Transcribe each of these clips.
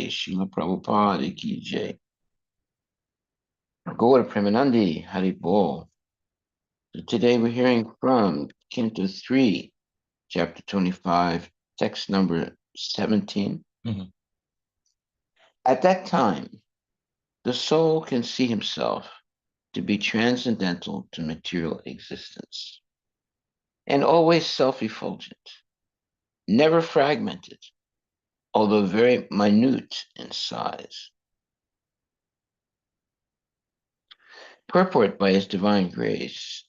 Jai, Srila Prabhupada Ki Jai. Gaura Premanandi, Hari Bol. So today we're hearing from Canto 3, Chapter 25, text number 17. Mhm. At that time, the soul can see himself to be transcendental to material existence and always self-effulgent, never fragmented, although very minute in size. Purport by His Divine Grace,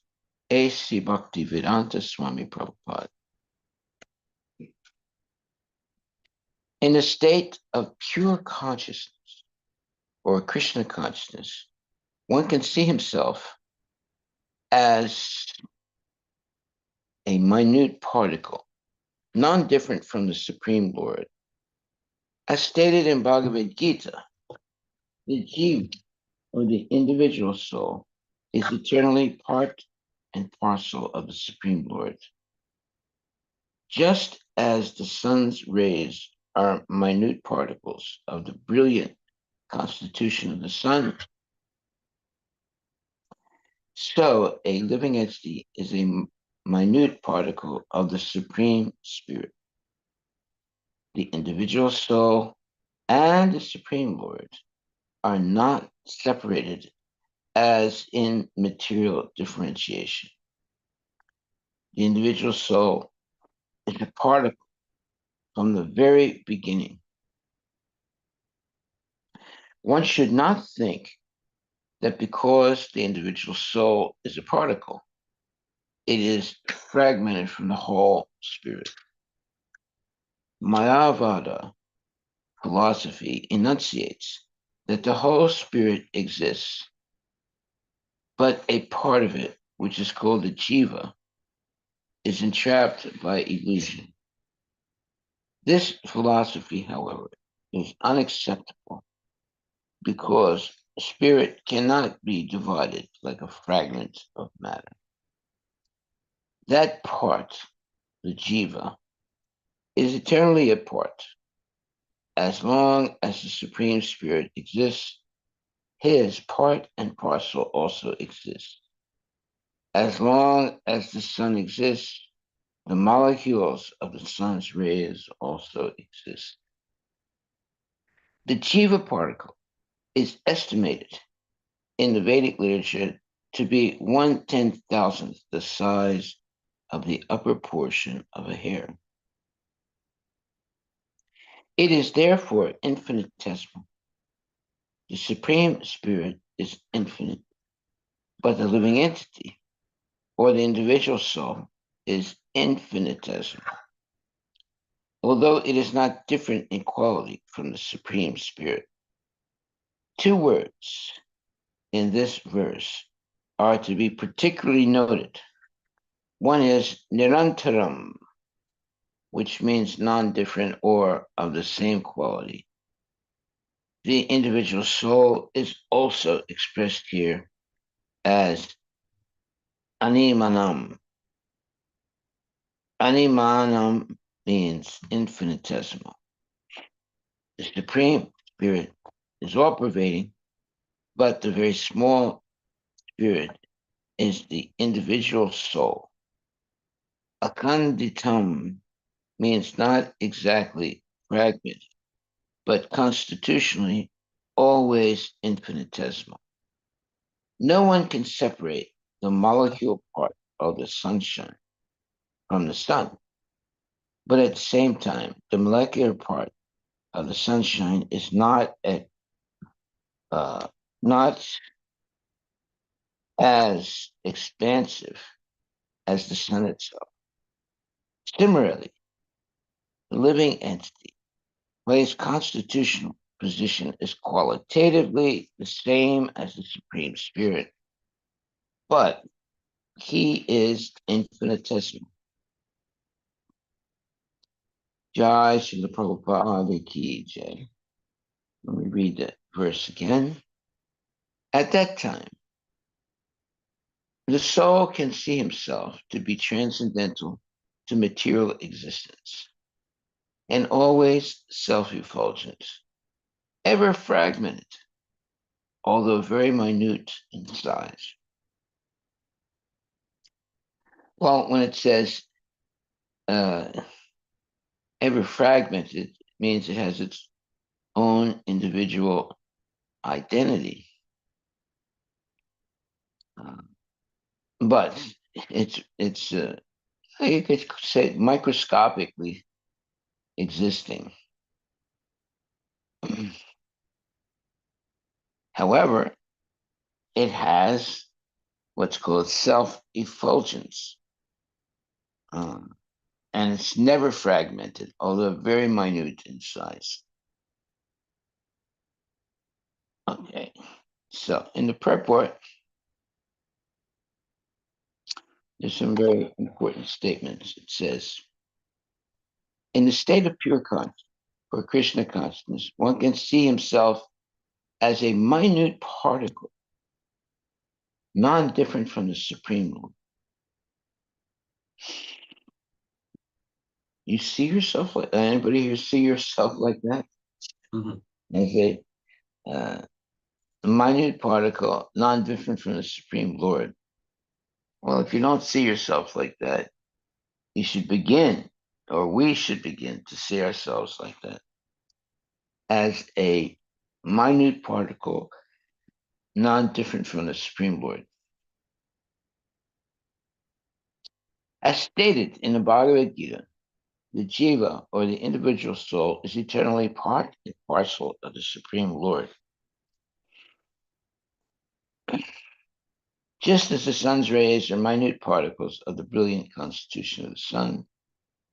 A.C. Bhaktivedanta Swami Prabhupada. In a state of pure consciousness or Krishna consciousness, one can see himself as a minute particle, non-different from the Supreme Lord. As stated in Bhagavad Gita, the jiva, or the individual soul, is eternally part and parcel of the Supreme Lord. Just as the sun's rays are minute particles of the brilliant constitution of the sun, so a living entity is a minute particle of the Supreme Spirit. The individual soul and the Supreme Lord are not separated as in material differentiation. The individual soul is a particle from the very beginning. One should not think that because the individual soul is a particle, it is fragmented from the whole spirit. Mayavada philosophy enunciates that the whole spirit exists, but a part of it, which is called the jiva, is entrapped by illusion. This philosophy, however, is unacceptable because spirit cannot be divided like a fragment of matter. That part, the jiva, is eternally a part. As long as the Supreme Spirit exists, his part and parcel also exists. As long as the sun exists, the molecules of the sun's rays also exist. The jiva particle is estimated in the Vedic literature to be 1/10,000th the size of the upper portion of a hair. It is therefore infinitesimal. The Supreme Spirit is infinite, but the living entity, or the individual soul, is infinitesimal, although it is not different in quality from the Supreme Spirit. Two words in this verse are to be particularly noted. One is nirantaram, which means non-different or of the same quality. The individual soul is also expressed here as animanam. Animanam means infinitesimal. The Supreme Spirit is all-pervading, but the very small spirit is the individual soul. Akhanditam means not exactly fragmented, but constitutionally always infinitesimal. No one can separate the molecule part of the sunshine from the sun, but at the same time, the molecular part of the sunshine is not as expansive as the sun itself. Similarly, the living entity, by its constitutional position, is qualitatively the same as the Supreme Spirit, but he is infinitesimal. Jai Srila Prabhupada Ki Jai. Let me read the verse again. At that time, the soul can see himself to be transcendental to material existence and always self-effulgent, ever fragmented, although very minute in size. Well, when it says ever fragmented, it means it has its own individual identity. But it's you could say microscopically existing. However, it has what's called self-effulgence, and it's never fragmented, although very minute in size. Okay, so in the purport, there's some very important statements. It says, in the state of pure consciousness, or Krishna consciousness, one can see himself as a minute particle, non-different from the Supreme Lord. You see yourself like anybody here see yourself like that? As a minute particle, non-different from the Supreme Lord. Well, if you don't see yourself like that, you should begin, or we should begin to see ourselves like that, as a minute particle, non-different from the Supreme Lord. As stated in the Bhagavad Gita, the jiva, or the individual soul, is eternally part and parcel of the Supreme Lord. Just as the sun's rays are minute particles of the brilliant constitution of the sun,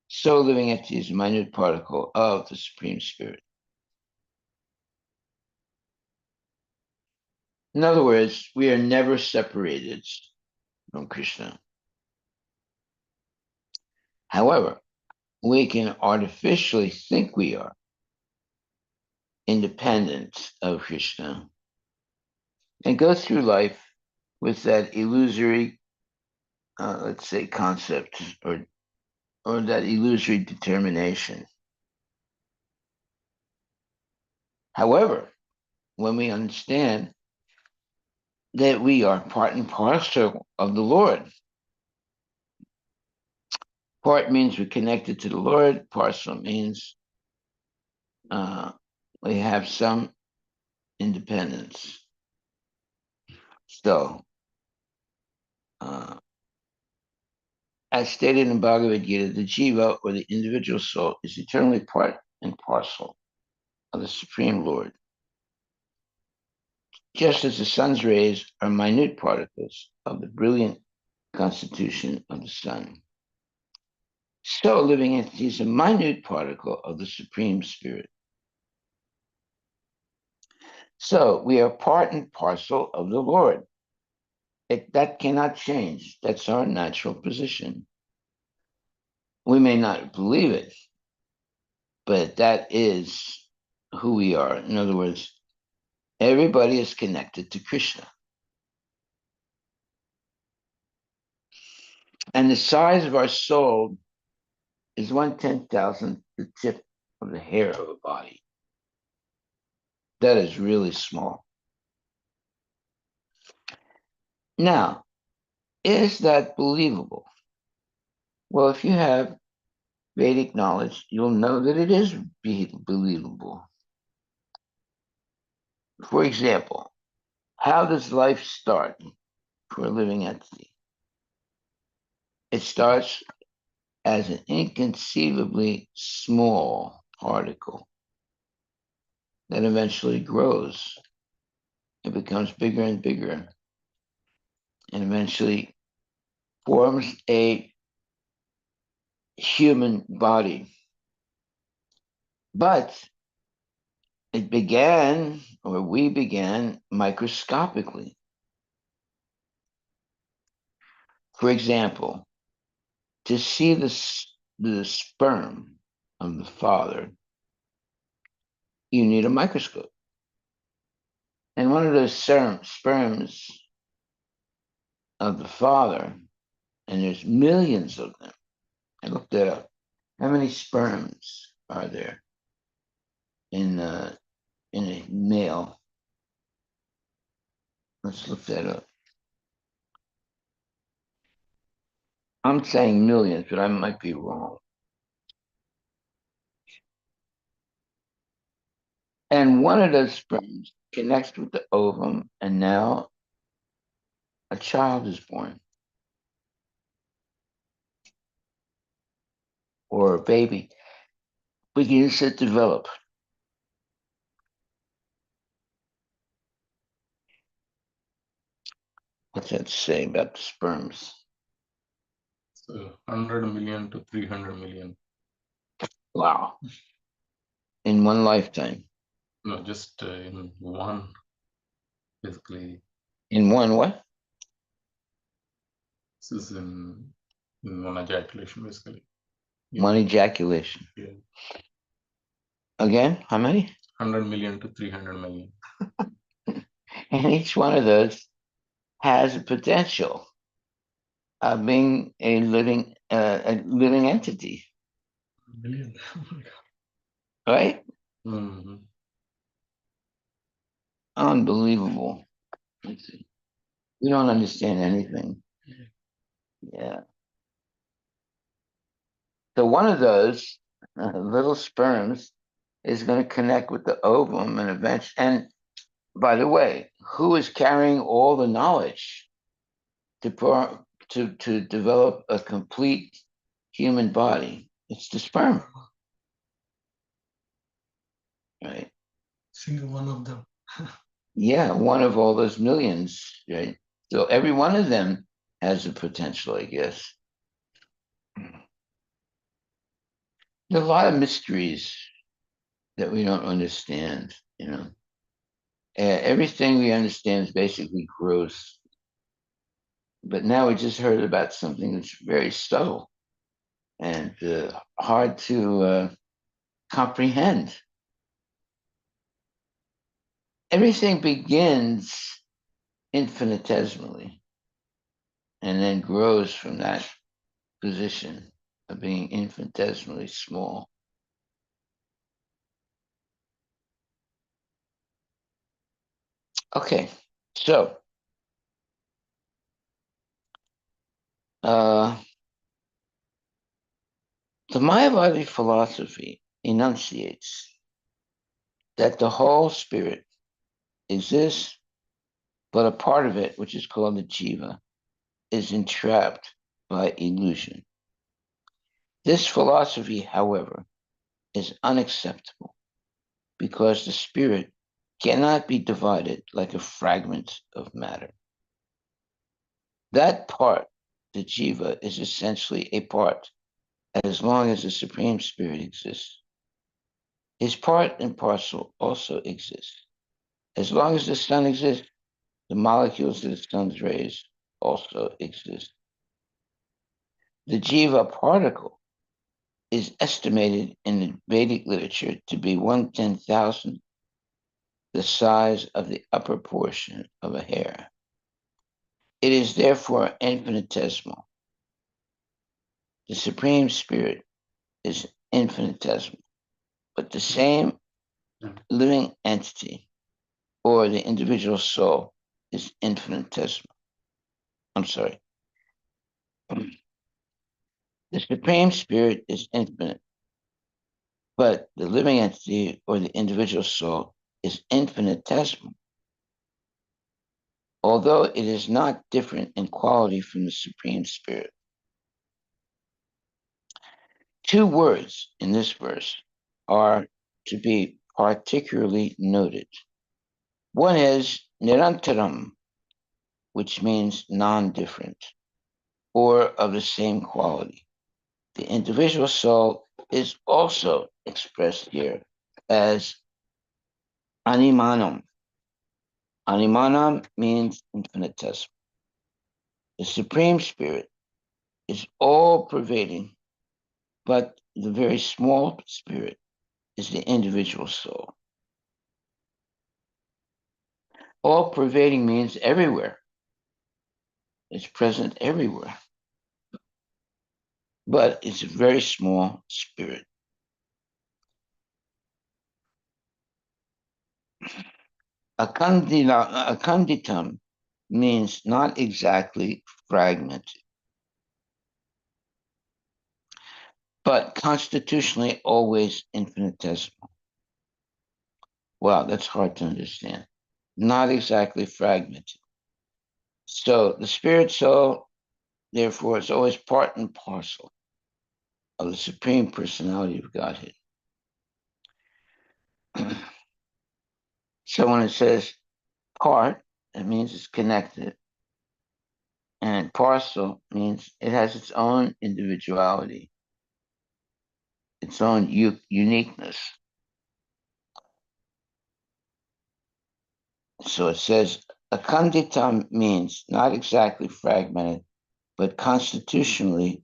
so living entity is a minute particle of the Supreme Spirit. In other words, we are never separated from Krishna. However, we can artificially think we are independent of Krishna and go through life with that illusory, let's say, concept or that illusory determination. However, when we understand that we are part and parcel of the Lord, part means we're connected to the Lord, parcel means we have some independence. So, as stated in Bhagavad Gita, the jiva, or the individual soul, is eternally part and parcel of the Supreme Lord. Just as the sun's rays are minute particles of the brilliant constitution of the sun, so a living entity is a minute particle of the Supreme Spirit. So we are part and parcel of the Lord. That cannot change. That's our natural position. We may not believe it, but that is who we are. In other words, everybody is connected to Krishna. And the size of our soul is 1/10,000th the tip of the hair of a body. That is really small. Now, is that believable? Well, if you have Vedic knowledge, you'll know that it is believable. For example, how does life start for a living entity? It starts as an inconceivably small particle that eventually grows. It becomes bigger and bigger and eventually forms a human body. But it began, or we began, microscopically. For example, to see the sperm of the father, you need a microscope. And one of those sperms of the father, and there's millions of them. I looked that up. How many sperms are there in in a male. Let's look that up. I'm saying millions, but I might be wrong. And one of those sperms connects with the ovum, and now a child is born, or a baby begins to develop. What's that say about the sperms? So 100 million to 300 million. Wow. In one lifetime. No, just in one, basically. In one what? This is in one ejaculation, basically. One ejaculation. Yeah. Again, how many? 100 million to 300 million. And each one of those has a potential of being a living entity, Million. right? Mm-hmm. Unbelievable. We don't understand anything. Yeah. So one of those little sperms is going to connect with the ovum and eventually. And by the way, who is carrying all the knowledge to develop a complete human body? It's the sperm, right? Single one of them. Yeah, one of all those millions, right? So every one of them has a potential, I guess. There are a lot of mysteries that we don't understand, you know. Everything we understand is basically gross. But now we just heard about something that's very subtle and hard to comprehend. Everything begins infinitesimally and then grows from that position of being infinitesimally small. Okay, so uh, the Mayavadi philosophy enunciates that the whole spirit exists, but a part of it, which is called the jiva, is entrapped by illusion. This philosophy, however, is unacceptable because the spirit cannot be divided like a fragment of matter. That part, the jiva, is essentially a part as long as the Supreme Spirit exists. His part and parcel also exists. As long as the sun exists, the molecules of the sun's rays also exist. The jiva particle is estimated in the Vedic literature to be 1/10,000th the size of the upper portion of a hair. It is therefore infinitesimal. The Supreme Spirit is infinitesimal, but the same living entity or the individual soul is infinitesimal. I'm sorry. The Supreme Spirit is infinite, but the living entity or the individual soul is infinitesimal, although it is not different in quality from the Supreme Spirit. Two words in this verse are to be particularly noted. One is nirantaram, which means non-different or of the same quality. The individual soul is also expressed here as animanam. Animanam means infinitesimal. The Supreme Spirit is all pervading, but the very small spirit is the individual soul. All pervading means everywhere. It's present everywhere. But it's a very small spirit. Akanditam means not exactly fragmented, but constitutionally always infinitesimal. Wow, that's hard to understand. Not exactly fragmented. So the spirit soul, therefore, is always part and parcel of the Supreme Personality of Godhead. So when it says part, that means it's connected. And parcel means it has its own individuality, its own uniqueness. So it says akandita means not exactly fragmented, but constitutionally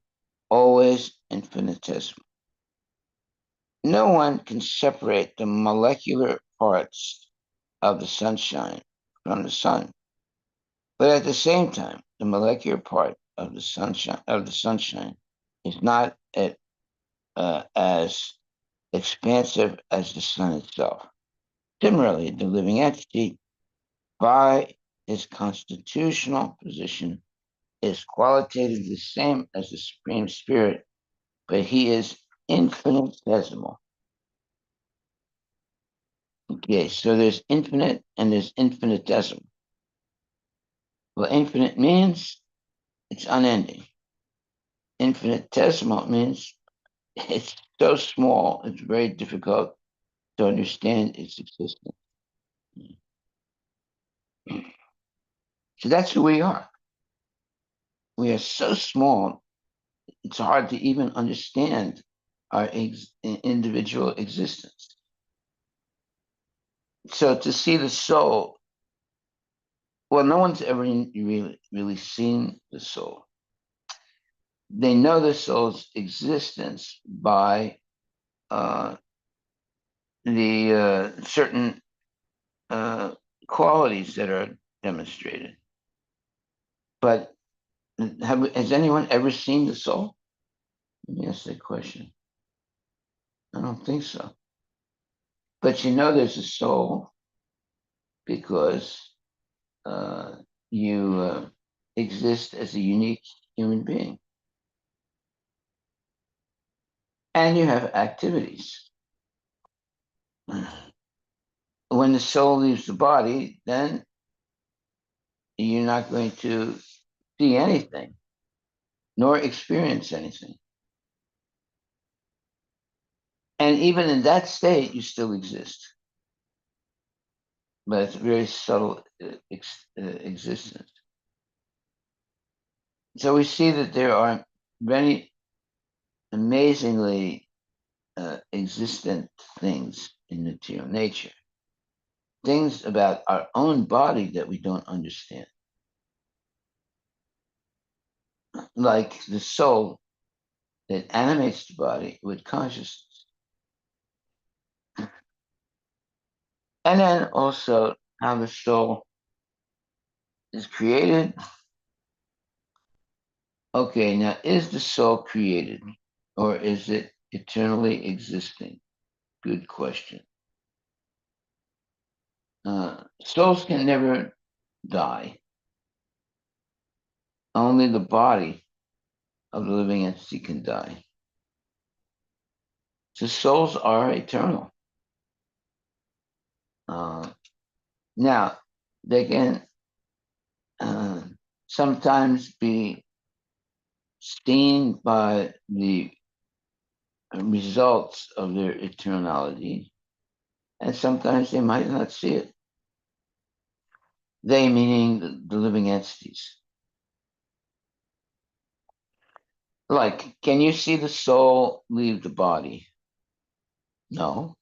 always infinitesimal. No one can separate the molecular parts of the sunshine from the sun. But at the same time, the molecular part of the sunshine is not as expansive as the sun itself. Similarly, the living entity, by its constitutional position, is qualitatively the same as the Supreme Spirit, but he is infinitesimal. Okay, so there's infinite and there's infinitesimal. Well, infinite means it's unending. Infinitesimal means it's so small, it's very difficult to understand its existence. So that's who we are. We are so small, it's hard to even understand our individual existence. So to see the soul, well, no one's ever really seen the soul. They know the soul's existence by uh, the certain uh, qualities that are demonstrated. But has anyone ever seen the soul? Let me ask that question. I don't think so. But you know there's a soul because uh, you exist as a unique human being. And you have activities. When the soul leaves the body, then you're not going to see anything nor experience anything. And even in that state, you still exist, but it's a very subtle existence. So we see that there are many amazingly existent things in material nature, things about our own body that we don't understand, like the soul that animates the body with consciousness. And then also how the soul is created. Okay, now is the soul created or is it eternally existing? Good question. Souls can never die. Only the body of the living entity can die. So souls are eternal. Now, they can uh, sometimes be seen by the results of their eternality, and sometimes they might not see it. They meaning the living entities. Like, can you see the soul leave the body? No.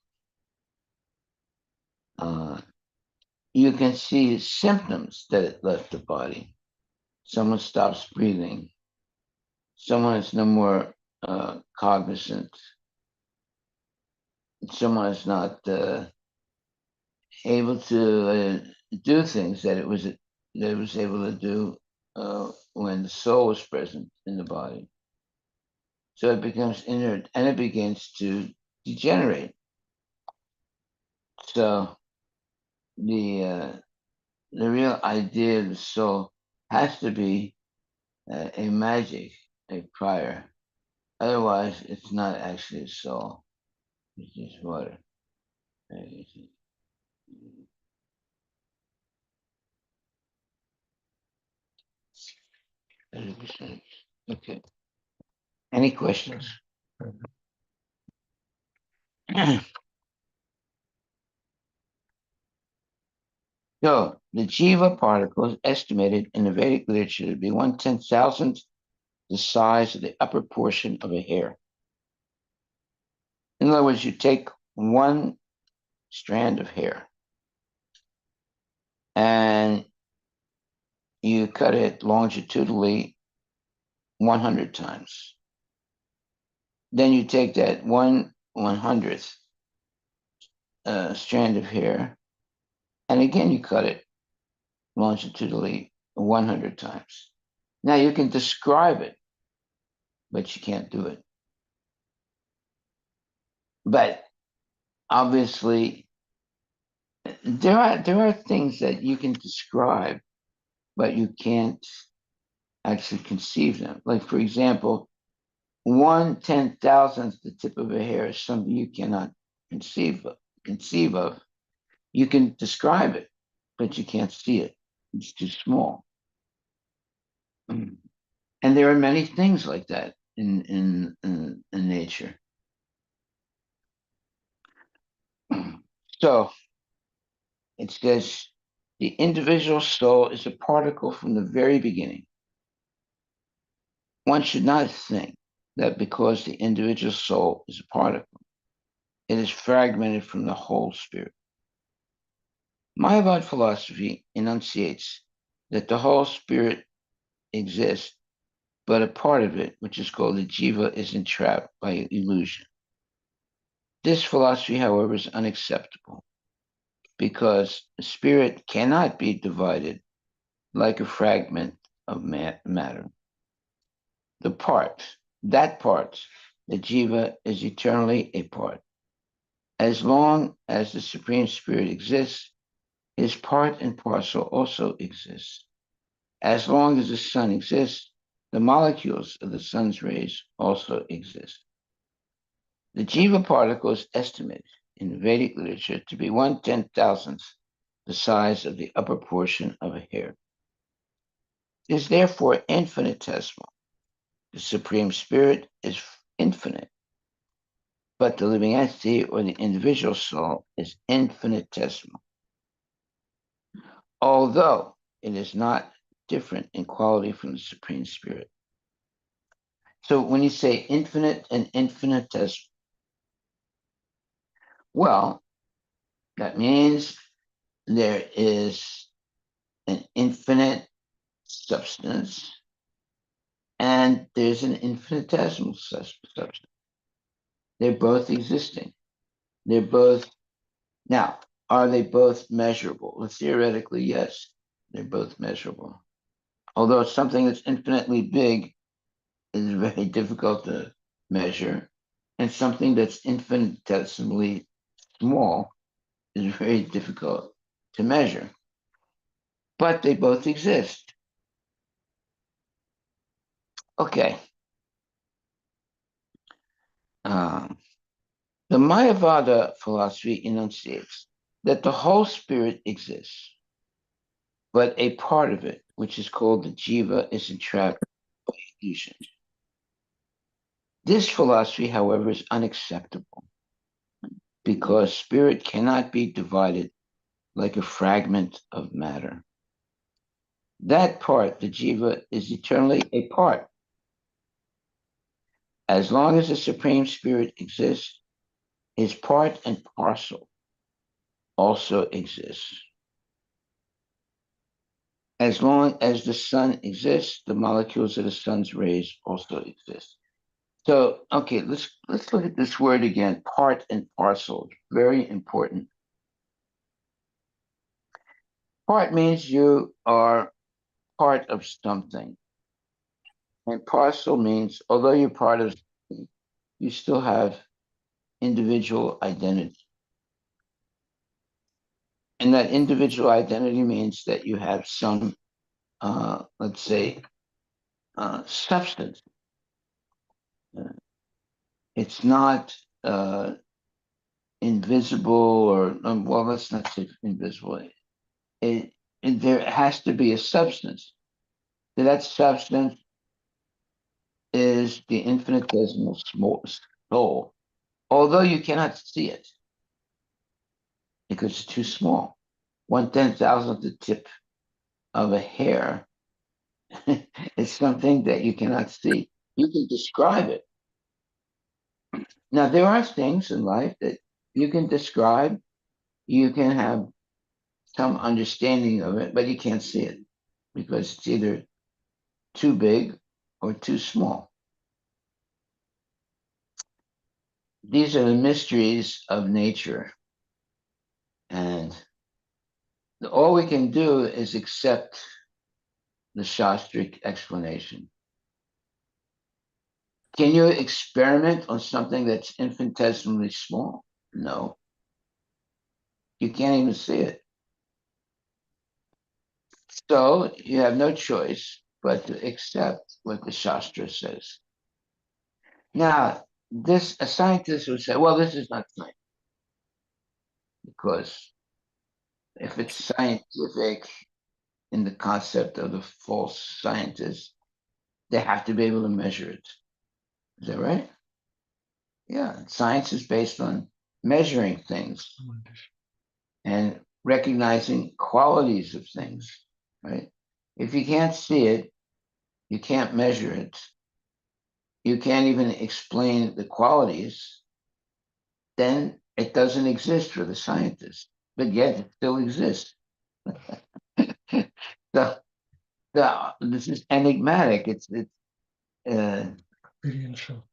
Uh, you can see symptoms that it left the body. Someone stops breathing. Someone is no more cognizant. Someone is not able to do things that it was able to do when the soul was present in the body. So it becomes inert and it begins to degenerate. So the real idea of the soul has to be a magic, a prior. Otherwise, it's not actually a soul. It's just water. Okay. Any questions? So, the Jiva particle is estimated in the Vedic literature to be 1/10,000th the size of the upper portion of a hair. In other words, you take one strand of hair and you cut it longitudinally 100 times. Then you take that 1/100th strand of hair, and again you cut it longitudinally 100 times. Now you can describe it, but you can't do it. But obviously, there are things that you can describe, but you can't actually conceive them. Like, for example, 1/10,000th the tip of a hair is something you cannot conceive of. You can describe it, but you can't see it. It's too small. And there are many things like that in nature. So it says the individual soul is a particle from the very beginning. One should not think that because the individual soul is a particle, it is fragmented from the whole spirit. Mayavad philosophy enunciates that the whole spirit exists, but a part of it, which is called the jiva, is entrapped by illusion. This philosophy, however, is unacceptable because the spirit cannot be divided like a fragment of matter. That part, the jiva, is eternally a part. As long as the Supreme Spirit exists, his part and parcel also exists. As long as the sun exists, the molecules of the sun's rays also exist. The jiva particle is estimated in Vedic literature to be 1/10,000th the size of the upper portion of a hair. It is therefore infinitesimal. The Supreme Spirit is infinite, but the living entity or the individual soul is infinitesimal, although it is not different in quality from the Supreme Spirit. So when you say infinite and infinitesimal, well, that means there is an infinite substance and there's an infinitesimal substance. They're both existing. They're both, now, are they both measurable? Well, theoretically, yes, they're both measurable. Although something that's infinitely big is very difficult to measure, and something that's infinitesimally small is very difficult to measure. But they both exist. Okay. Um, the Mayavada philosophy enunciates that the whole spirit exists, but a part of it, which is called the jiva, is entrapped by illusion. This philosophy, however, is unacceptable because spirit cannot be divided like a fragment of matter. That part, the jiva, is eternally a part. As long as the Supreme Spirit exists, his part and parcel also exists. As long as the sun exists, the molecules of the sun's rays also exist. So, okay, let's look at this word again, part and parcel. Very important. Part means you are part of something. And parcel means, although you're part of something, you still have individual identity. And that individual identity means that you have some, let's say, substance. It's not invisible or, well, let's not say invisible. There has to be a substance. So that substance is the infinitesimal soul, although you cannot see it because it's too small. 1/10,000th the tip of a hair is something that you cannot see. You can describe it. Now, there are things in life that you can describe, you can have some understanding of it, but you can't see it because it's either too big or too small. These are the mysteries of nature. And all we can do is accept the Shastric explanation. Can you experiment on something that's infinitesimally small? No. You can't even see it. So you have no choice but to accept what the Shastra says. Now, a scientist would say, well, this is not science, because if it's scientific in the concept of the false scientist, they have to be able to measure it. Is that right? Yeah, science is based on measuring things and recognizing qualities of things, right? If you can't see it, you can't measure it, you can't even explain the qualities, then it doesn't exist for the scientist, but yet it still exists. So, this is enigmatic. It's Experiential.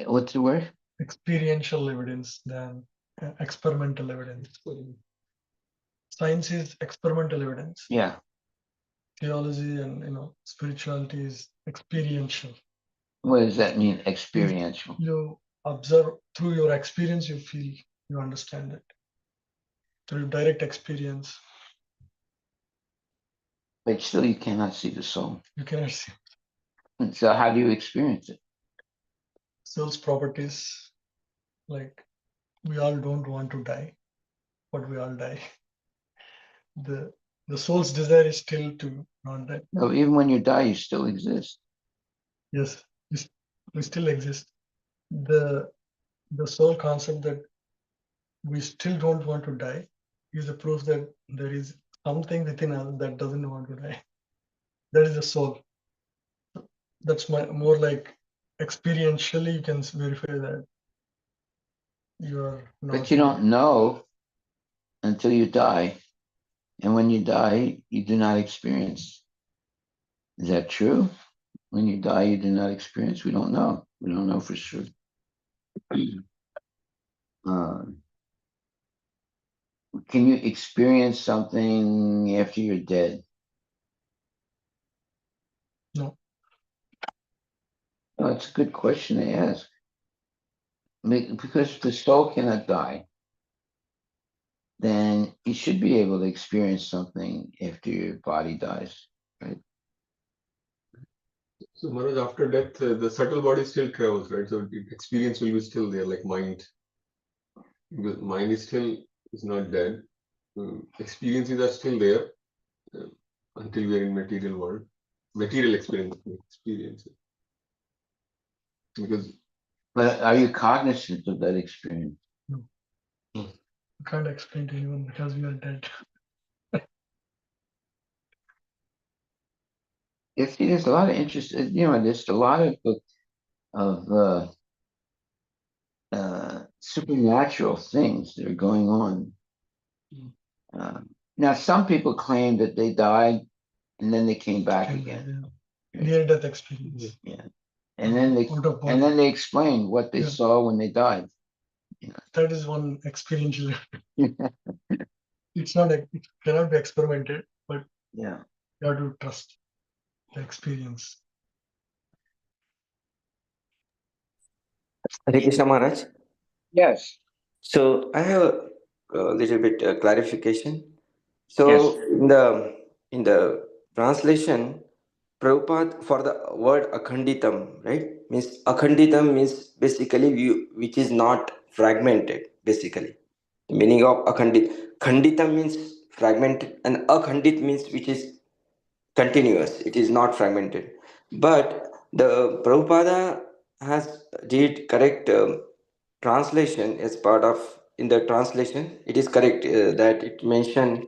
What's the word? Experiential evidence than experimental evidence. Science is experimental evidence. Yeah. Theology and spirituality is experiential. What does that mean, experiential? You observe through your experience, you feel, you understand it. Through direct experience. But still, you cannot see the soul. You cannot see. So how do you experience it? Soul's properties, like we all don't want to die, but we all die. The soul's desire is still to not die. No, even when you die, you still exist. Yes, we still exist. The soul concept that we still don't want to die is a proof that there is something within us that doesn't want to die. That is the soul. That's more like experientially you can verify that you are not. But you don't know until you die. And when you die, you do not experience. Is that true? When you die, you do not experience? We don't know. We don't know for sure. Can you experience something after you're dead? No. Oh, it's a good question to ask. Because the soul cannot die, then you should be able to experience something after your body dies, right? So Maharaj, after death, the subtle body still travels, right? So experience will be still there, like mind. Because mind is not dead. Experiences are still there until we are in material world. Material experiences. Because. But are you cognizant of that experience? No. You can't explain to anyone because we are dead. You see, there's a lot of interest. There's a lot of supernatural things that are going on. Now, some people claim that they died and then they came back again. Yeah. Near-death experience. Yeah, and then they explain what they saw when they died. That is one experiential. It's not. It cannot be experimented, but yeah, you have to trust the experience. Hare Krishna Maharaj. Yes. So I have a little bit clarification. So Yes. in the translation, Prabhupada for the word akhanditam, right? Means akhanditam means basically which is not fragmented. Basically, the meaning of khanditam means fragmented, and akhandit means which is continuous. It is not fragmented. But the Prabhupada has did correct translation as part of in the translation. It is correct that it mentioned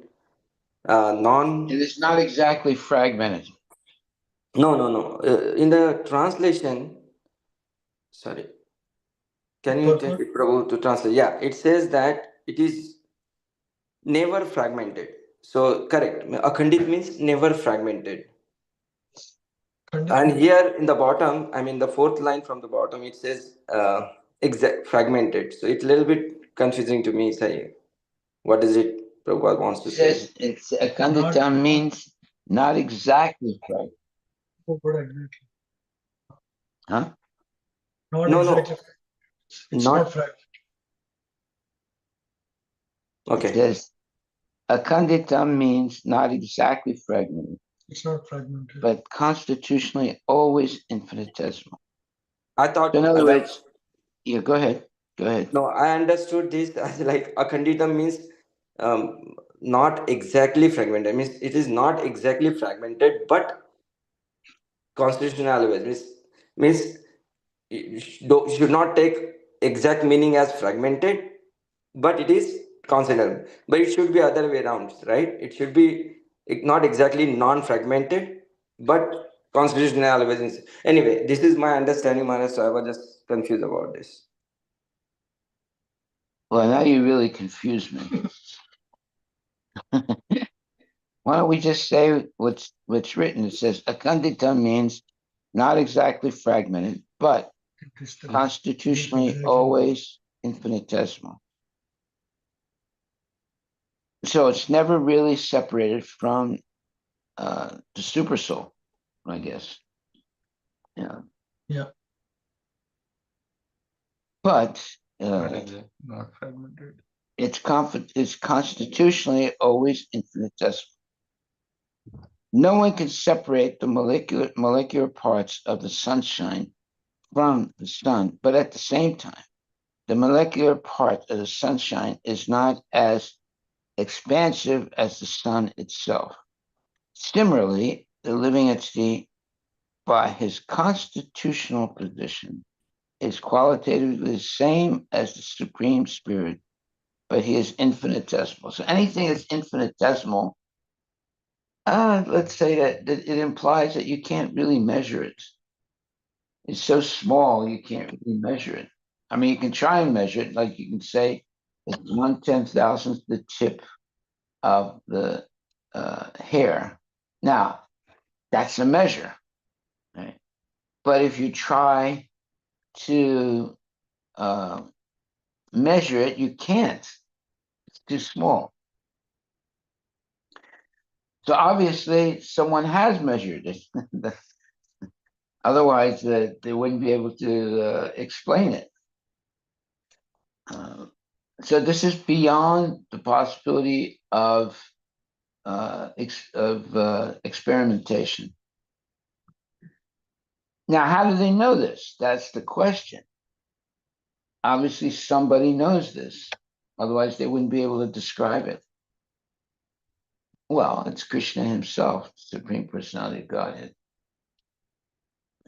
It non. is not exactly fragmented. No. In the translation, sorry, can you take Purport? it, Prabhu, to translate? Yeah, it says that it is never fragmented. So correct. Akhandit means never fragmented. Khandit And means here in the bottom, I mean the fourth line from the bottom, it says exact fragmented. So it's a little bit confusing to me. Say, what is it Prabhupada wants It to say? says it's a not kanditam means not exactly fragmented. what exactly. Huh? Not No, exactly. no, It's not not fragment. It okay. says akanditam means not exactly fragmented, It's not fragmented. but constitutionally always infinitesimal. I So in thought other like words, yeah, go ahead. Go ahead. no, I understood this as like akhanditam means not exactly fragmented. Means it is not exactly fragmented, but constitutional means you should not take exact meaning as fragmented, but it is consonant. But it should be other way around, right? It should be not exactly non-fragmented, but constitutional evidence. Anyway, this is my understanding, Maharaj, so I was just confused about this. Well, now you really confused me. Why don't we just say what's written? It says akanditam means not exactly fragmented, but It is the constitutionally exactly. always infinitesimal. So it's never really separated from the supersoul, I guess. Yeah. Yeah. But Not fragmented. it's constitutionally always infinitesimal. No one can separate the molecular parts of the sunshine from the sun, but at the same time, the molecular part of the sunshine is not as expansive as the sun itself. Similarly, the living entity, by his constitutional position, is qualitatively the same as the Supreme Spirit, but he is infinitesimal. So anything that's infinitesimal, let's say that it implies that you can't really measure it. It's so small you can't really measure it. I mean, you can try and measure it, like you can say it's 1/10,000th the tip of the hair. Now, that's a measure, right? But if you try to measure it, you can't. It's too small. So obviously, someone has measured it. Otherwise, they wouldn't be able to explain it. So this is beyond the possibility of experimentation. Now, how do they know this? That's the question. Obviously, somebody knows this. Otherwise, they wouldn't be able to describe it. Well, it's Krishna himself, Supreme Personality of Godhead.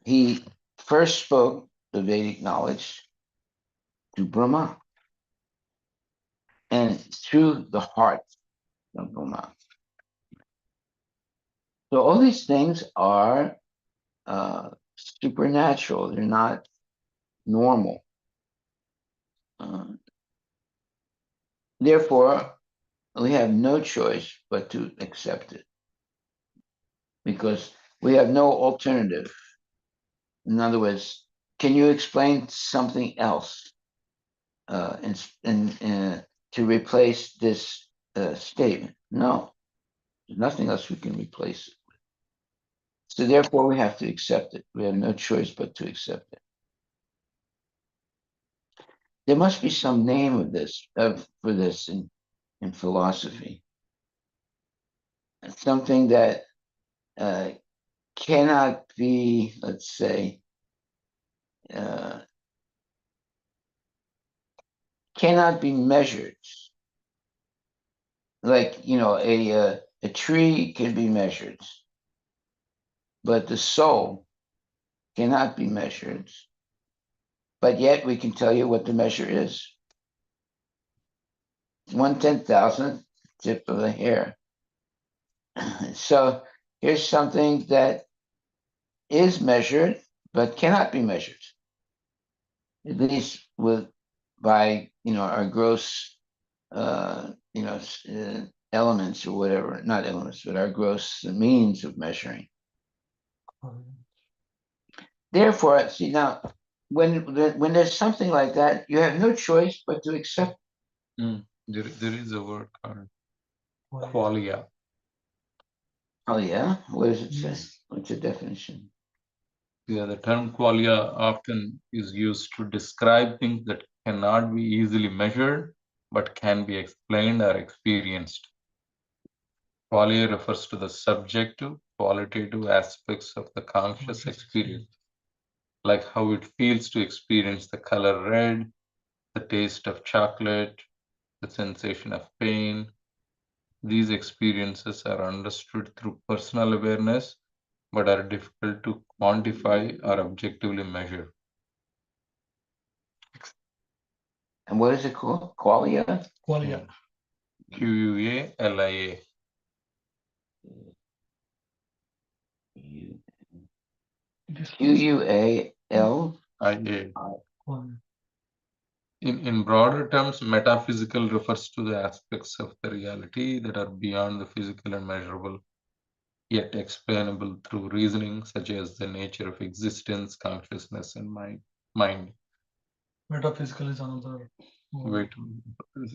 He first spoke the Vedic knowledge to Brahma and through the heart of Brahma. So all these things are supernatural. They're not normal. Therefore, we have no choice but to accept it because we have no alternative. In other words, can you explain something else to replace this statement? No, there's nothing else we can replace it with. So therefore, we have to accept it. We have no choice but to accept it. There must be some name of this for this, and in philosophy. It's something that cannot be, let's say, cannot be measured. Like, a tree can be measured, but the soul cannot be measured. But yet we can tell you what the measure is. 1/10,000th tip of a hair. So here's something that is measured, but cannot be measured. At least by our gross elements or whatever, not elements, but our gross means of measuring. Therefore, see now, when there's something like that, you have no choice but to accept. There is a word called qualia. Oh yeah, what does it say? Yes. What's the definition? Yeah, the term qualia often is used to describe things that cannot be easily measured but can be explained or experienced. Qualia refers to the subjective, qualitative aspects of the conscious experience, like how it feels to experience the color red, the taste of chocolate, the sensation of pain. These experiences are understood through personal awareness but are difficult to quantify or objectively measure. And what is it called? Qualia? Qualia. Qualia. Qual. IA. Qualia. In broader terms, metaphysical refers to the aspects of the reality that are beyond the physical and measurable, yet explainable through reasoning, such as the nature of existence, consciousness, and mind. Metaphysical is another word. Wait,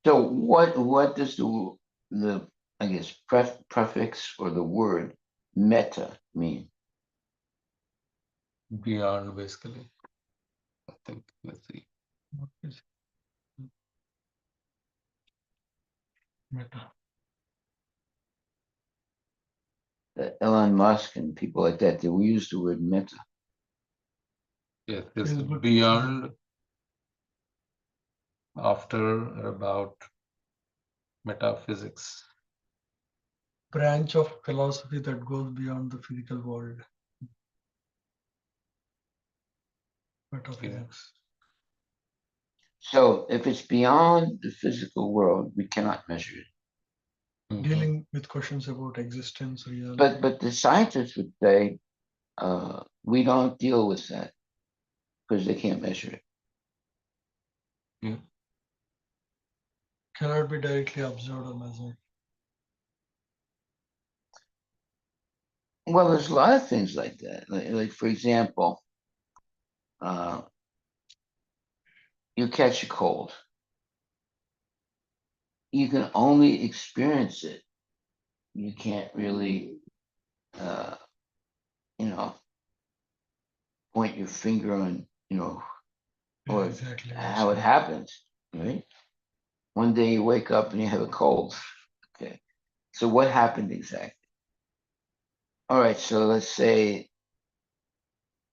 So what does the I guess prefix or the word meta mean? beyond, basically. I think, let's see. What is meta? Elon Musk and people like that, they will use the word meta. Yes, this Is good. beyond, after, or about metaphysics. Branch of philosophy that goes beyond the physical world. Metaphysics. So if it's beyond the physical world, we cannot measure it. Mhm. Dealing with questions about existence, reality. But the scientists would say we don't deal with that because they can't measure it. Cannot be directly observed or measured. Well, there's a lot of things like that. Like for example, you catch a cold. You can only experience it. You can't really, point your finger on, or Exactly. how it happens, right? One day you wake up and you have a cold. Okay. So what happened exactly? All right. So let's say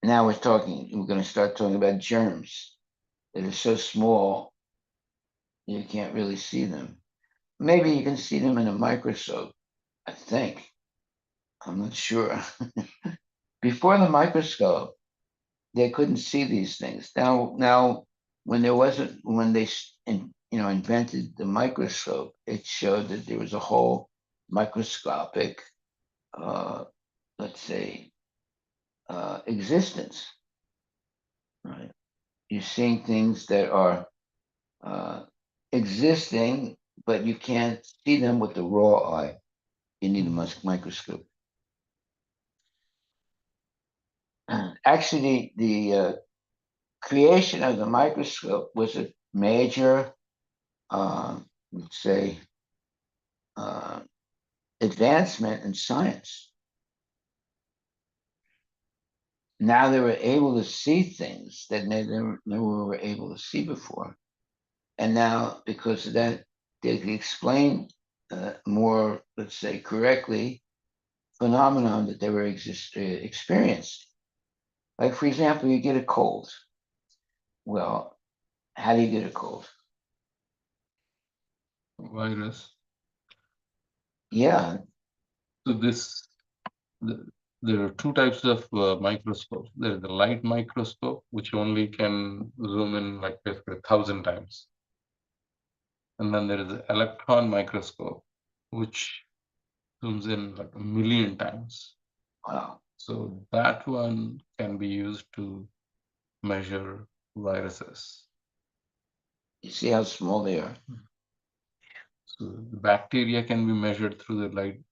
now we're going to start talking about germs that are so small you can't really see them. Maybe you can see them in a microscope, I think. I'm not sure. Before the microscope, they couldn't see these things. Now, when they invented the microscope, it showed that there was a whole microscopic, let's say, existence. Right? You're seeing things that are existing, but you can't see them with the raw eye. You need a microscope. Actually, the creation of the microscope was a major, let's say, advancement in science. now they were able to see things that they never were able to see before. And now, because of that, they can explain more, let's say, correctly, phenomenon that they were experiencing. Like, for example, you get a cold. Well, how do you get a cold? Virus. Yeah. So there are two types of microscopes. There is the light microscope, which only can zoom in like basically 1,000 times. And then there is the electron microscope, which zooms in like 1,000,000 times. Wow. So that one can be used to measure viruses. You see how small they are? So the bacteria can be measured through the light,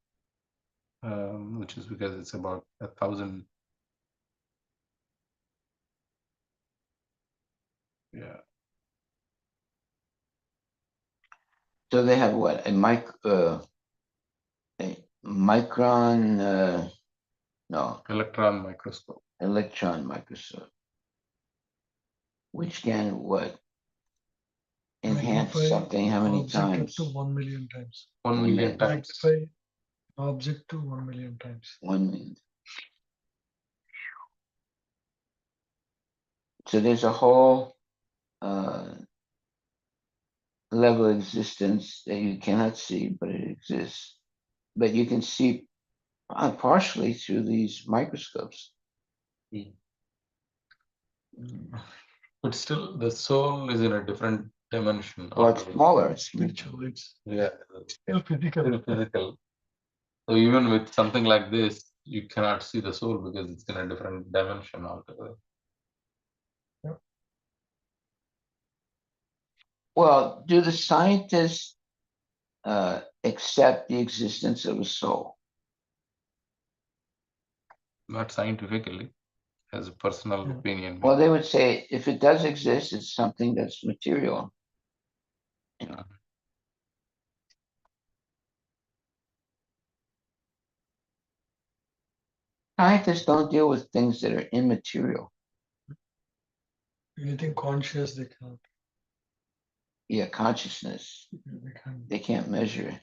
which is because it's about 1,000. Yeah. So they have what? A micron, no, Electron microscope. electron microscope, which can what? Enhance Magnify something how many object up times? to 1,000,000 times. 1,000,000 times. Magnify object to 1,000,000 times. 1,000,000. So there's a whole level of existence that you cannot see, but it exists. But you can see partially through these microscopes. But still, the soul is in a different dimension. Well, it's smaller. It's Spiritual, it's Yeah, still physical. still physical. So even with something like this, you cannot see the soul because it's in a different dimension altogether. Well, do the scientists accept the existence of a soul? Not scientifically, as a personal Yeah. opinion. Well, they would say if it does exist, it's something that's material. You know. Scientists don't deal with things that are immaterial. Anything conscious, they cannot. Yeah, consciousness. They can't. They can't measure it.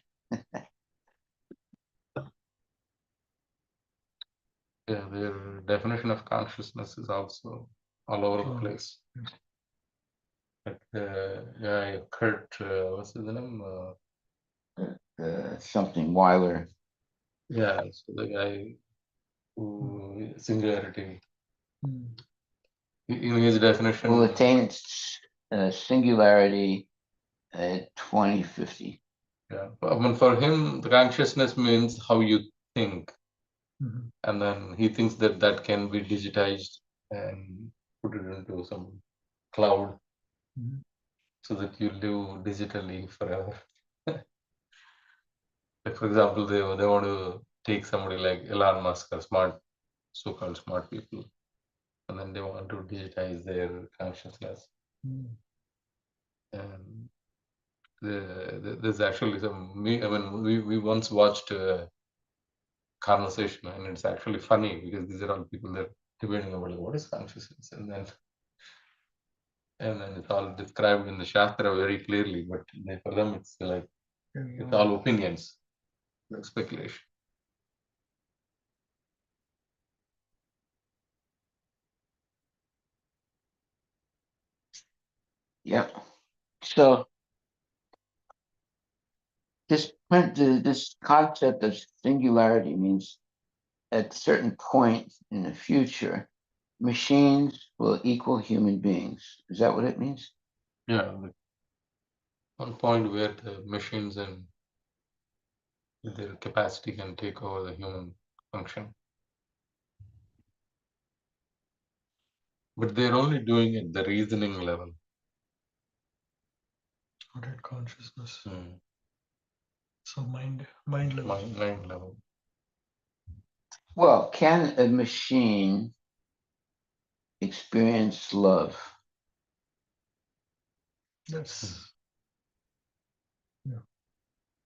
Yeah, their definition of consciousness is also all over the place. Like, yeah, Kurt, what's his name? Something Weiler. Yeah, so the guy who singularity. In his definition, Will attain its singularity at 2050. yeah, I mean, for him, the consciousness means how you think, and then he thinks that that can be digitized and put it into some cloud so that you live digitally forever. Like, for example, they want to take somebody like Elon Musk or so-called smart people, and then they want to digitize their consciousness. And there's actually some. I mean, we once watched a conversation, and it's actually funny because these are all people that are debating about like, what is consciousness, and then it's all described in the Shastra very clearly, but for them it's like it's all opinions, speculation. Yep. So this concept of singularity means at a certain point in the future, machines will equal human beings. Is that what it means? Yeah, like one point where the machines and their capacity can take over the human function. But they're only doing it the reasoning level. Not at consciousness. Hmm. So mind level. Mind level. Well, can a machine experience love? That's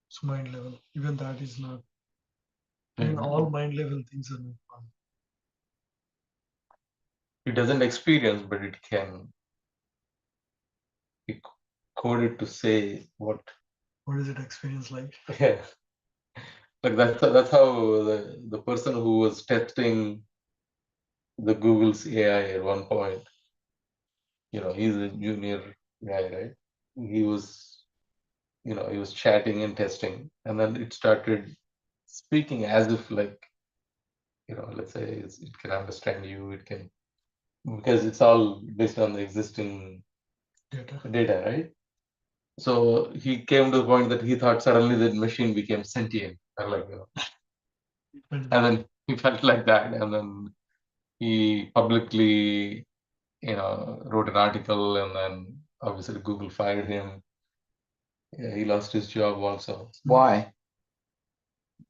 it's mind level. Even that is not. Even all mind level things are not. it doesn't experience, but it can be coded to say what. What is it experience like? Yeah, like that's how the person who was testing the Google's AI at one point, he's a junior guy, right? He was, he was chatting and testing, and then it started speaking as if like, let's say it can understand you, it can, because it's all based on the existing data, right? So he came to the point that he thought suddenly the machine became sentient, or like, and then he felt like that, and then he publicly, wrote an article, and then obviously Google fired him. Yeah, he lost his job also Why?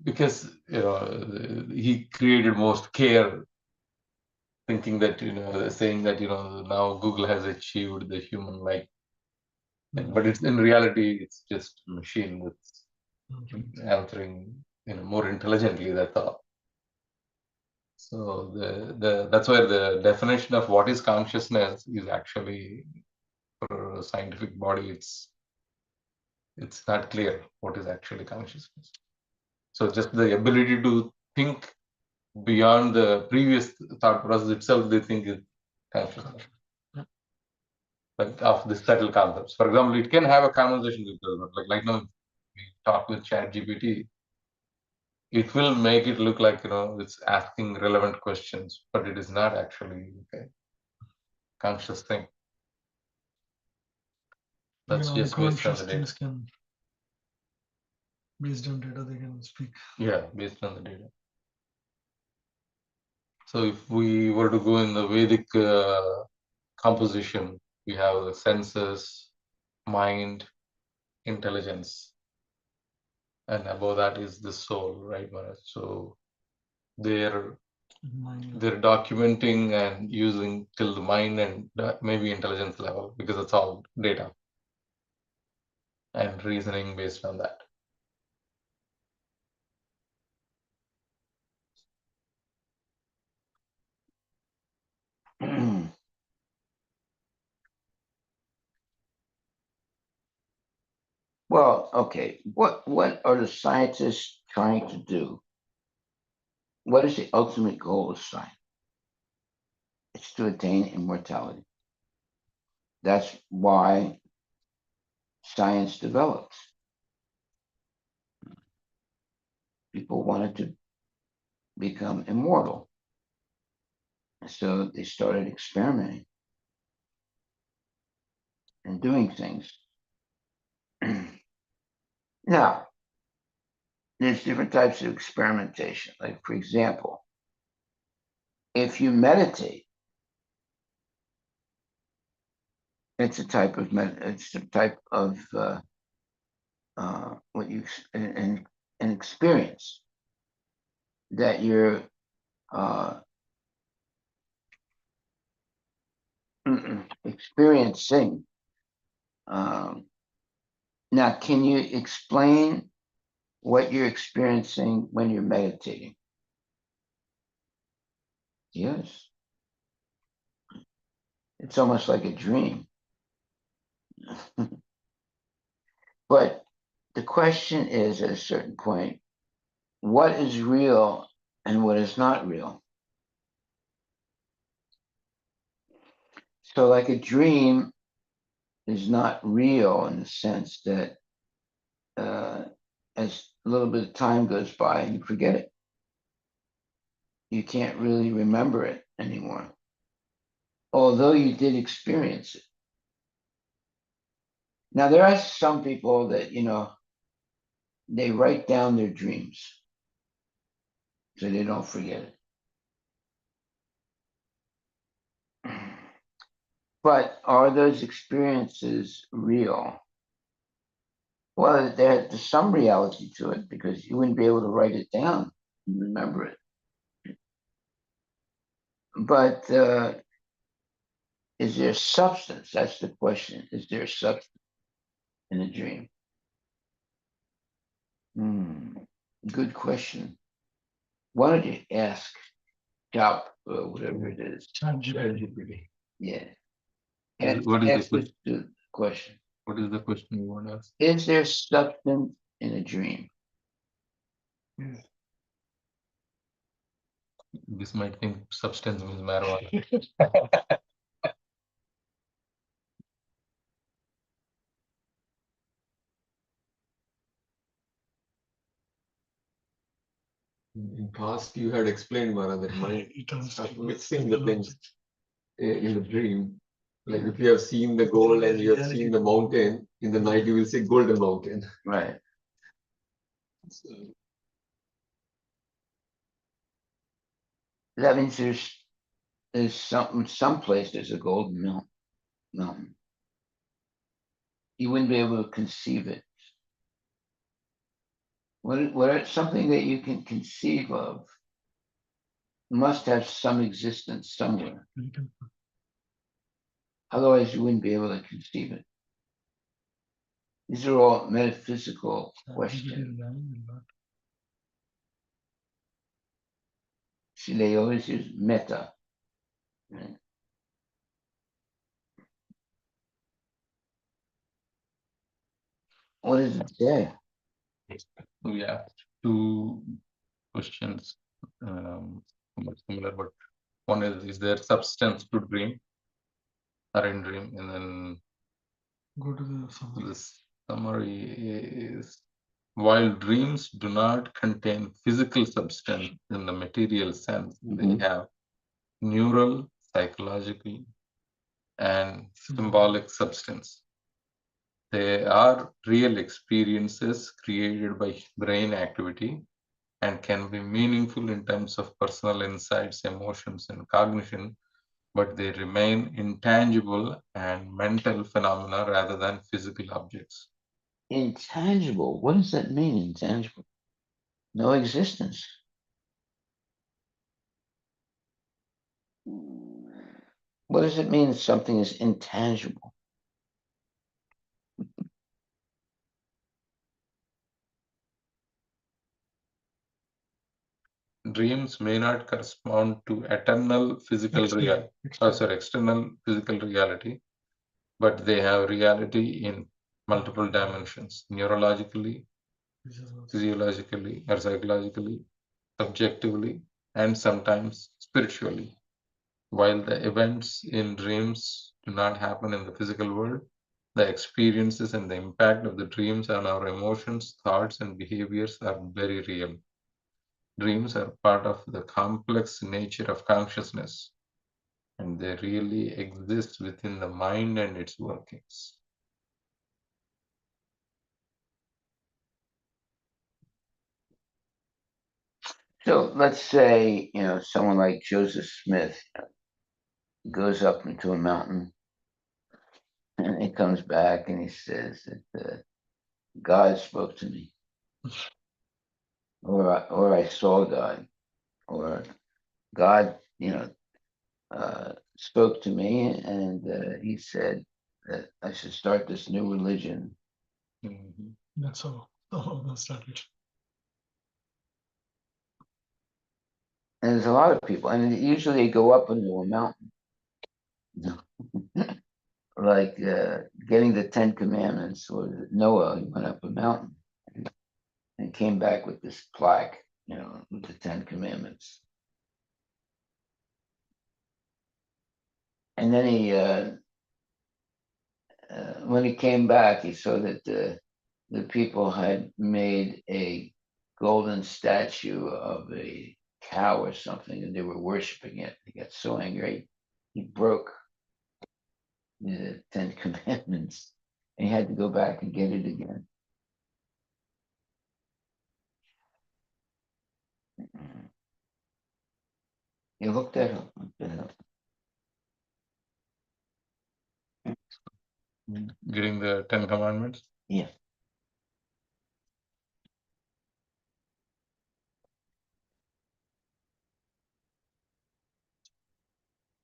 because he created most care, thinking that saying that now Google has achieved the human like, but it's in reality it's just a machine that's answering more intelligently. That's all. So that's where the definition of what is consciousness is actually, for a scientific body, it's not clear what is actually consciousness. So just the ability to think beyond the previous thought process itself, they think is consciousness. Like of the subtle concepts. For example, it can have a conversation with us. Like now we talk with ChatGPT, it will make it look like it's asking relevant questions, but it is not actually a conscious thing. That's just based on the data. Based on data, they can speak. Yeah, based on the data. So if we were to go in the Vedic composition, we have the senses, mind, intelligence, and above that is the soul, right, Maharaj? So they're documenting and using till the mind and maybe intelligence level, because it's all data and reasoning based on that. Well, okay. What are the scientists trying to do? What is the ultimate goal of science? It's to attain immortality. That's why science develops. People wanted to become immortal. And so they started experimenting and doing things. Now, there's different types of experimentation. Like, for example, if you meditate, it's a type of what you an experience that you're experiencing. Now, can you explain what you're experiencing when you're meditating? Yes. It's almost like a dream. But the question is, at a certain point, what is real and what is not real? So, like a dream is not real in the sense that as a little bit of time goes by, you forget it. You can't really remember it anymore, although you did experience it. Now, there are some people that, they write down their dreams so they don't forget it. But are those experiences real? Well, there's some reality to it, because you wouldn't be able to write it down and remember it. But is there substance? That's the question. Is there substance in a dream? Good question. Why don't you ask Jop whatever it is. ChatGPT. Yeah. What is the Ask question? the question. What is the question you want to ask? Is there substance in a dream? This might think substance means marijuana. In past, you had explained, Maharaj, that mind start mixing the things in the dream. Like if you have seen the gold and you have seen the mountain, in the night you will say golden mountain. Right. So, That means there's someplace there's a golden mountain. You wouldn't be able to conceive it. What something that you can conceive of must have some existence somewhere. Otherwise, you wouldn't be able to conceive it. These are all metaphysical questions. See, they always use meta. Right? What does it say? We asked two questions, somewhat similar, but one is there substance to dream or in dream? And then Go to the summary. the summary is, while dreams do not contain physical substance in the material sense, they Mhm. have neural, psychological, and symbolic substance. They are real experiences created by brain activity and can be meaningful in terms of personal insights, emotions, and cognition, but they remain intangible and mental phenomena rather than physical objects. Intangible. What does that mean, intangible? No existence. What does it mean something is intangible? Dreams may not correspond to eternal physical reality, external physical reality, but they have reality in multiple dimensions, neurologically, physiologically, or psychologically, subjectively, and sometimes spiritually. While the events in dreams do not happen in the physical world, the experiences and the impact of the dreams on our emotions, thoughts, and behaviors are very real. Dreams are part of the complex nature of consciousness, and they really exist within the mind and its workings. So let's say, someone like Joseph Smith goes up into a mountain and he comes back and he says that God spoke to me, or I saw God, or God, spoke to me and he said that I should start this new religion. Mhm. That's all. All of us started. And there's a lot of people, and usually they go up into a mountain, like getting the Ten Commandments, or Noah, he went up a mountain and came back with this plaque, with the Ten Commandments. And then when he came back, he saw that the people had made a golden statue of a cow or something, and they were worshiping it. He got so angry, he broke the Ten Commandments, and he had to go back and get it again. You look that up. Look that up. Getting the 10 Commandments. Yeah.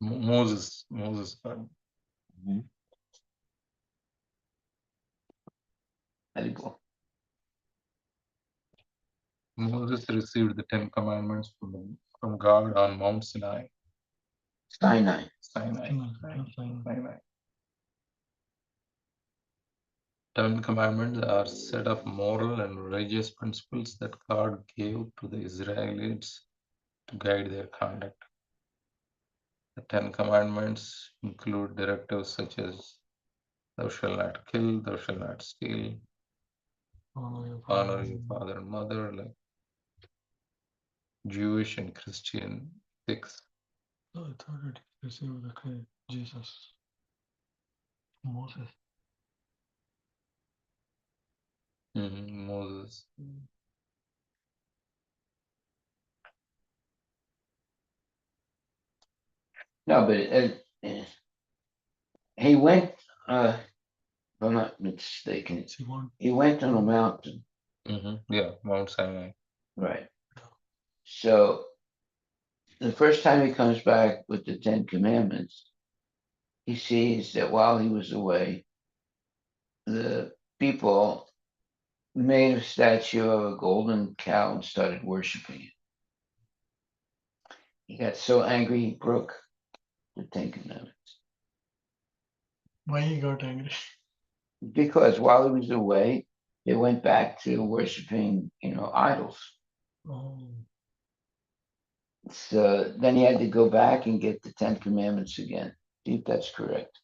Moses. Mhm. Haribo. Moses received the 10 Commandments from God on Mount Sinai. Sinai. Sinai. Sinai. Sinai. 10 commandments are set of moral and religious principles that God gave to the Israelites to guide their conduct. The 10 commandments include directives such as thou shalt not kill, thou shalt not steal, honor your father and mother, like Jewish and Christian ethics. I thought it received the Jesus, Moses. Moses. No, but he went, if I'm not mistaken, he went on a mountain. Yeah, Mount Sinai. Right. So the first time he comes back with the 10 commandments, he sees that while he was away, the people made a statue of a golden cow and started worshiping it. He got so angry he broke the 10 commandments. Why he got angry? Because while he was away, they went back to worshiping, idols. Oh, So then he had to go back and get the 10 commandments again. See if that's correct.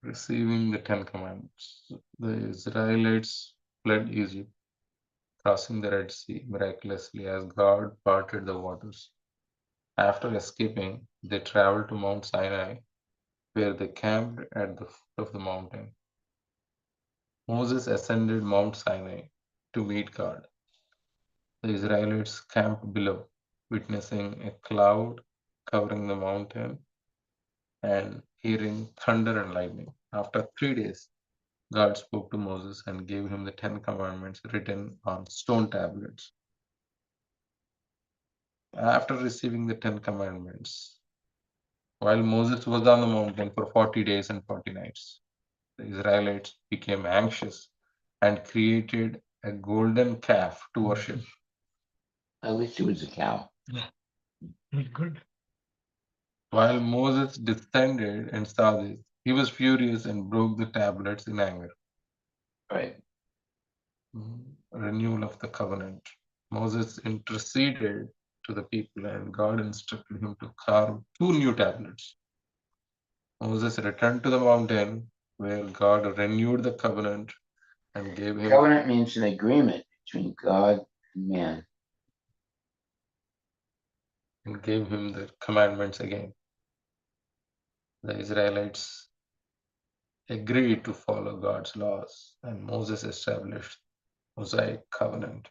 Receiving the 10 commandments. The Israelites fled Egypt, crossing the Red Sea miraculously as God parted the waters. After escaping, they traveled to Mount Sinai, where they camped at the foot of the mountain. Moses ascended Mount Sinai to meet God. The Israelites camped below, witnessing a cloud covering the mountain and hearing thunder and lightning. After 3 days, God spoke to Moses and gave him the 10 commandments written on stone tablets. After receiving the 10 commandments, while Moses was on the mountain for 40 days and 40 nights, the Israelites became anxious and created a golden calf to worship. At least it was a cow. good. While Moses descended and saw this, he was furious and broke the tablets in anger. Right. Renewal of the covenant. Moses interceded to the people, and God instructed him to carve 2 new tablets. Moses returned to the mountain where God renewed the covenant and gave him Covenant means an agreement between God and man. the commandments again. The Israelites agreed to follow God's laws, and Moses established Mosaic covenant,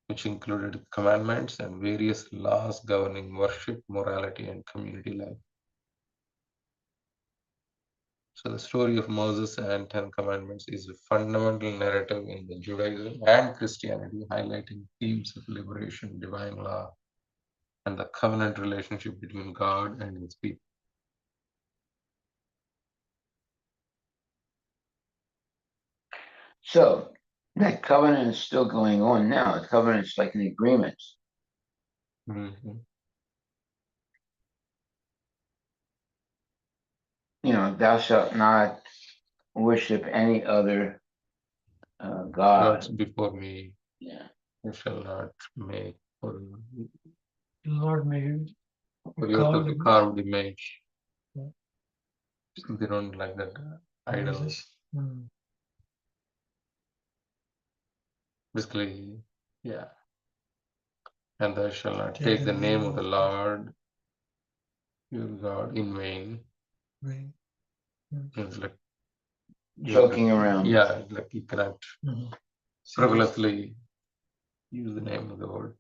which included commandments and various laws governing worship, morality, and community life. So the story of Moses and 10 Commandments is a fundamental narrative in the Judaism and Christianity, highlighting themes of liberation, divine law, and the covenant relationship between God and his people. So that covenant is still going on now. The covenant is like an agreement. Mm-hmm. Thou shalt not worship any other Gods God. before me, Yeah. you shall not make or Lord made you have to carve the image. Yeah. They don't like that idol. Basically, yeah. And thou shalt not take the name of the Lord your God in vain. It's like Joking around. Yeah, like you cannot frivolously use the name of the Lord.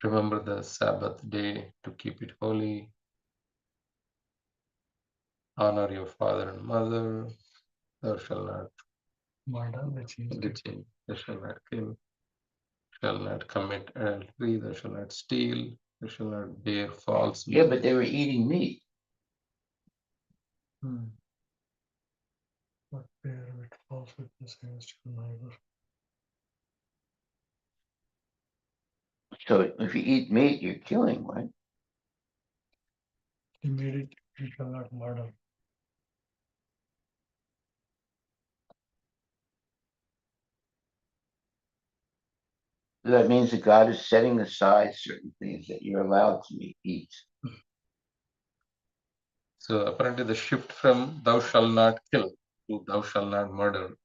Remember the Sabbath day to keep it holy. Honor your father and mother. Thou shalt not thou shalt not kill. Shall not commit adultery. Thou shalt not steal. Thou shalt not bear false Yeah, witness. but they were eating meat. Not bear with false witness against your neighbor. So if you eat meat, you're killing, right? He made it, you shall not murder. That means that God is setting aside certain things that you're allowed to eat. So apparently the shift from thou shalt not kill to thou shalt not murder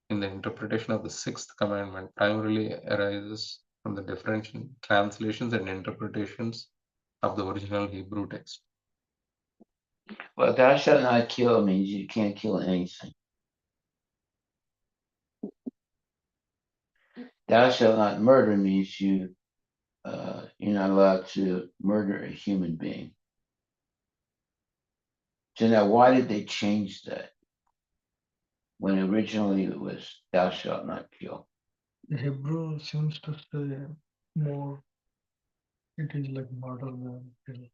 in the interpretation of the sixth commandment primarily arises from the different translations and interpretations of the original Hebrew text. Well, thou shalt not kill means you can't kill anything. Thou shalt not murder means you're not allowed to murder a human being. So now, why did they change that when originally it was thou shalt not kill? The Hebrew seems to say more, it is like murder than kill.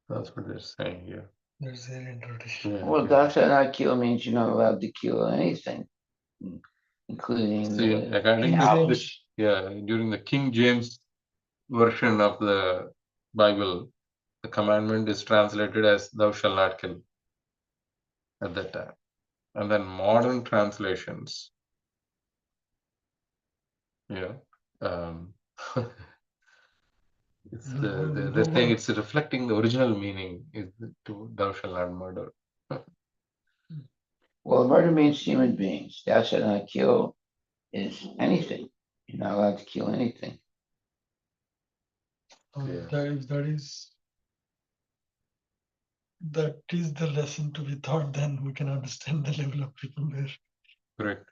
That's what they're saying here. That's their interpretation. Yeah, Well, yeah. thou shalt not kill means you're not allowed to kill anything, including See, according to cows. this, during the King James version of the Bible, the commandment is translated as thou shalt not kill at that time. And then modern translations, um, they're saying it's reflecting the original meaning is to thou shalt not murder. Well, murder means human beings. Thou shalt not kill is anything. You're not allowed to kill anything. Yeah. That is the lesson to be taught, then we can understand the level of people there. Correct.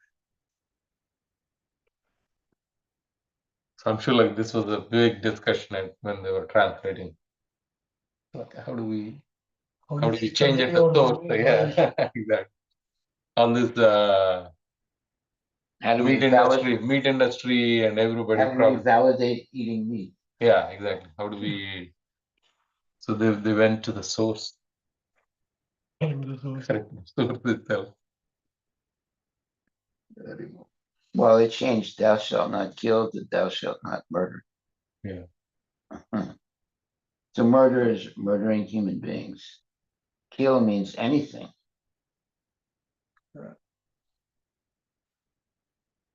So I'm sure like this was a big discussion when they were translating. Like how do we change it to source? Yeah, exactly. All this How do meat industry and everybody how do we validate eating meat? Yeah, exactly. How do we so they went to the source. Correct. Source itself. Well, they changed thou shalt not kill to thou shalt not murder. Yeah. So murder is murdering human beings. Kill means anything.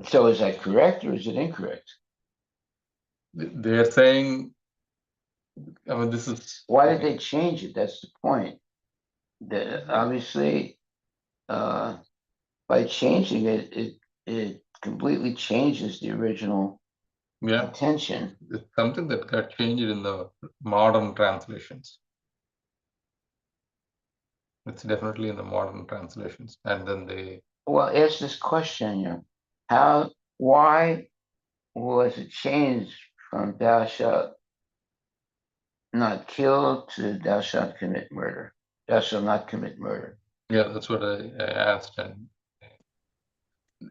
So is that correct or is it incorrect? They're saying, I mean, this is Why did they change it? That's the point. Obviously, by changing it, it completely changes the original intention. It's something that got changed in the modern translations. It's definitely in the modern translations. And then they ask this question, why was it changed from thou shalt not kill to thou shalt commit murder? Thou shalt not commit murder. Yeah, that's what I asked, and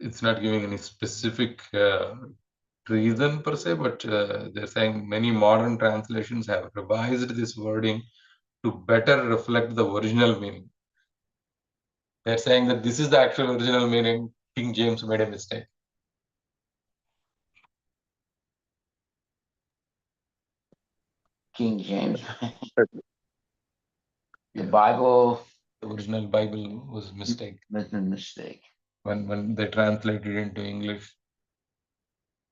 it's not giving any specific reason per se, but they're saying many modern translations have revised this wording to better reflect the original meaning. They're saying that this is the actual original meaning. King James made a mistake. King James. The Bible. The original Bible was a mistake. Was a mistake. When they translated it into English,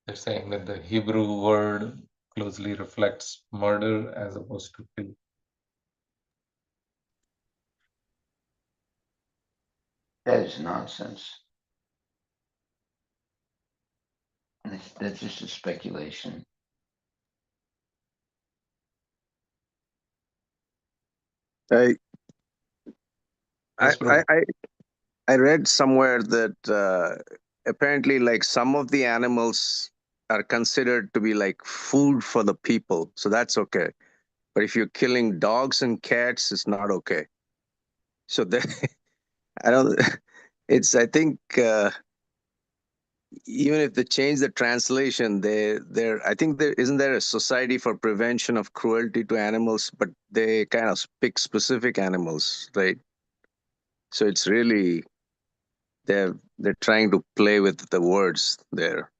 they're saying that the Hebrew word closely reflects murder as opposed to kill. That is nonsense. That's just a speculation. I read somewhere that apparently, like, some of the animals are considered to be like food for the people, so that's okay. But if you're killing dogs and cats, it's not okay. So I don't. I think even if they change the translation, I think there isn't there a Society for Prevention of Cruelty to Animals, but they kind of pick specific animals, right? So it's really they're trying to play with the words there.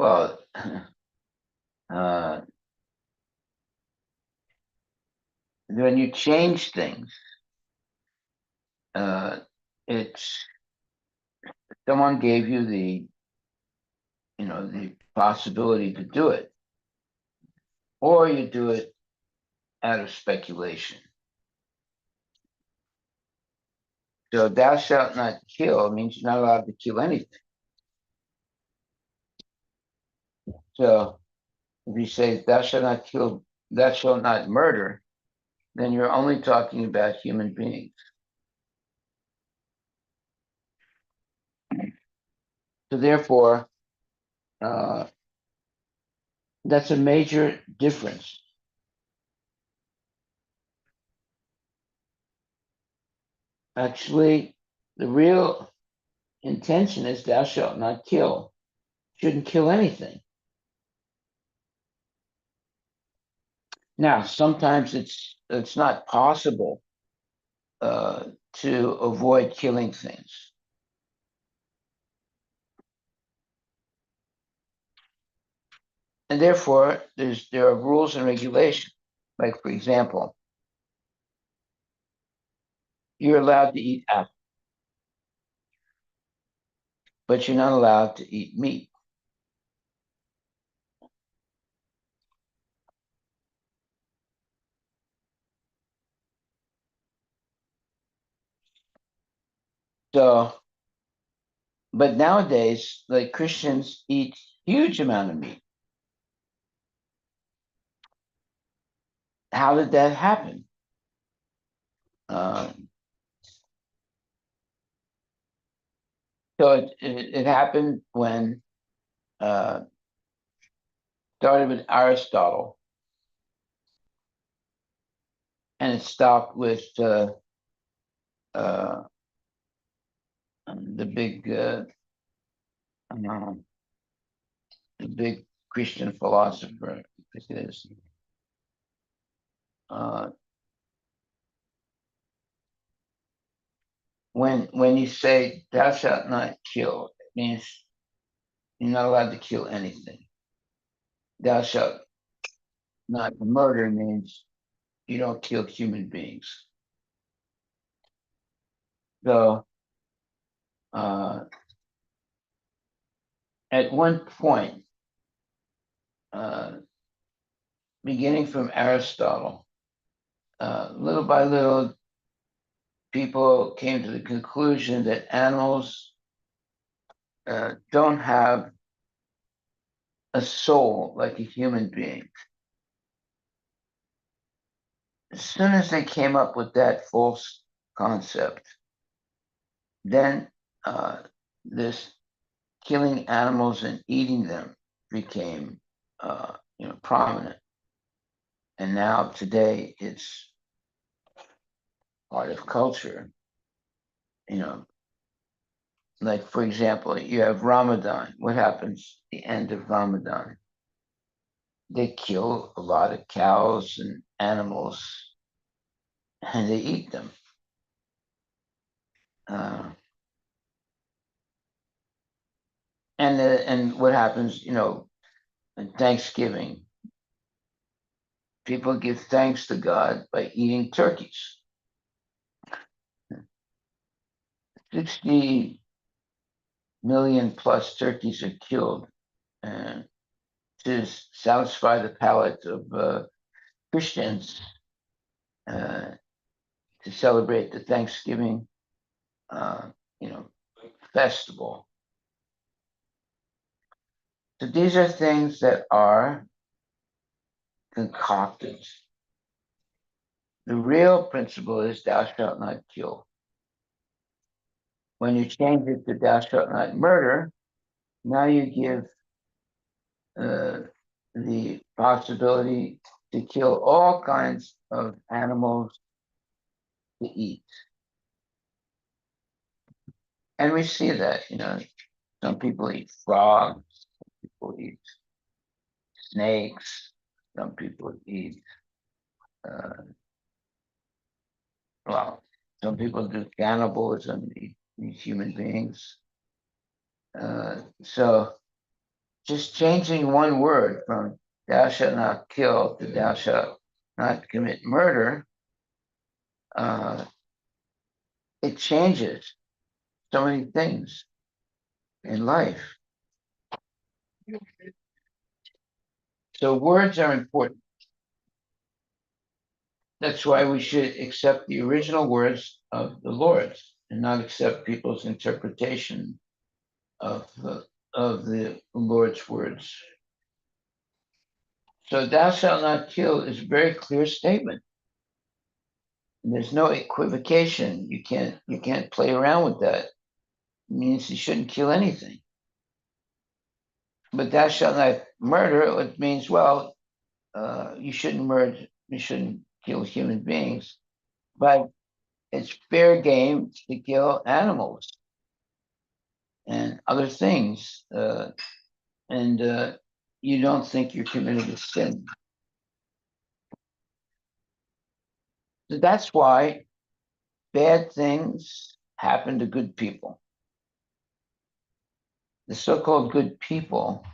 Well, when you change things, it's someone gave you the the possibility to do it, or you do it out of speculation. So thou shalt not kill means you're not allowed to kill anything. So if you say thou shalt not kill, thou shalt not murder, then you're only talking about human beings. So therefore, that's a major difference. Actually, the real intention is thou shalt not kill. Shouldn't kill anything. Now, sometimes it's not possible to avoid killing things. And therefore, there are rules and regulations. Like, for example, you're allowed to eat apples, but you're not allowed to eat meat. So, but nowadays, like Christians eat huge amount of meat. How did that happen? Uh, it happened when started with Aristotle, and it stopped with uh, the big um, the big Christian philosopher. I think it is. When you say thou shalt not kill, it means you're not allowed to kill anything. Thou shalt not murder means you don't kill human beings. So at one point, beginning from Aristotle, little by little, people came to the conclusion that animals don't have a soul like a human being. As soon as they came up with that false concept, then this killing animals and eating them became prominent. And now today it's part of culture. Like for example, you have Ramadan. What happens at the end of Ramadan? They kill a lot of cows and animals and they eat them. And what happens, in Thanksgiving, people give thanks to God by eating turkeys. 60 million plus turkeys are killed to satisfy the palate of Christians to celebrate the Thanksgiving, festival. So these are things that are concocted. The real principle is thou shalt not kill. When you change it to thou shalt not murder, now you give the possibility to kill all kinds of animals to eat. And we see that, some people eat frogs, some people eat snakes, some people eat, well, some people do cannibalism, eat human beings. So Just changing one word from thou shalt not kill to thou shalt not commit murder, it changes so many things in life. So words are important. That's why we should accept the original words of the Lord and not accept people's interpretation of the Lord's words. So thou shalt not kill is a very clear statement. And there's no equivocation. You can't play around with that. It means you shouldn't kill anything. But thou shalt not murder, it means, well, you shouldn't murder, you shouldn't kill human beings. But it's fair game to kill animals and other things. And you don't think you're committing a sin. So that's why bad things happen to good people. The so-called good people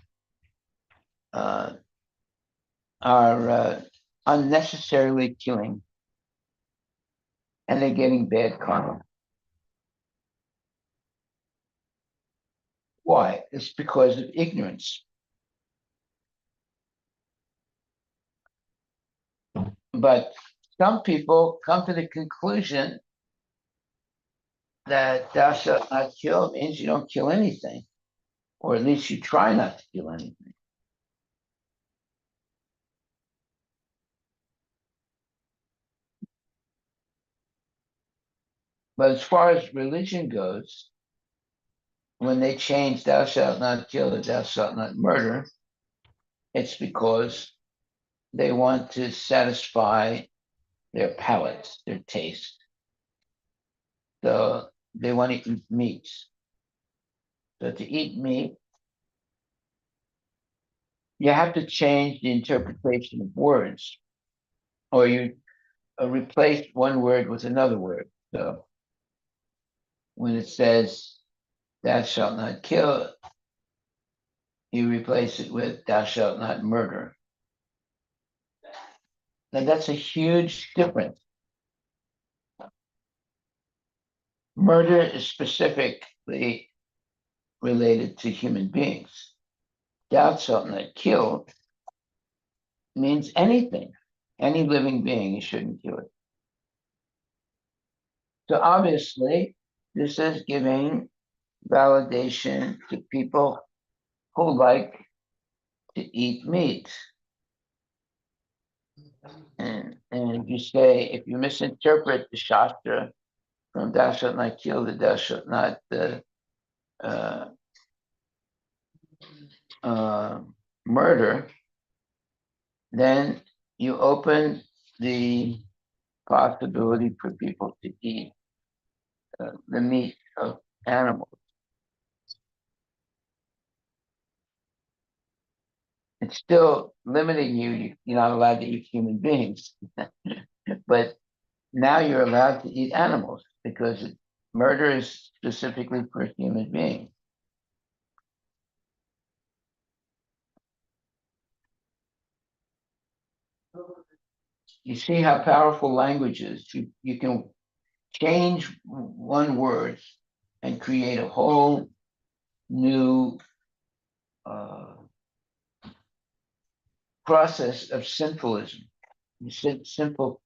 are unnecessarily killing, and they're getting bad karma. Why? It's because of ignorance. But some people come to the conclusion that thou shalt not kill means you don't kill anything, or at least you try not to kill anything. But as far as religion goes, when they change thou shalt not kill to thou shalt not murder, it's because they want to satisfy their palates, their taste. So they want to eat meat. So to eat meat, you have to change the interpretation of words, or you replace one word with another word. So when it says thou shalt not kill, you replace it with thou shalt not murder. Now that's a huge difference. Murder is specifically related to human beings. Thou shalt not kill means anything, any living being, you shouldn't kill it. So obviously, this is giving validation to people who like to eat meat. And you say, if you misinterpret the Shastra from thou shalt not kill to thou shalt not murder, then you open the possibility for people to eat the meat of animals. It's still limiting you. You're not allowed to eat human beings. But now you're allowed to eat animals because murder is specifically for human beings. You see how powerful language is. You can change one word and create a whole new process of sinfulism. Simple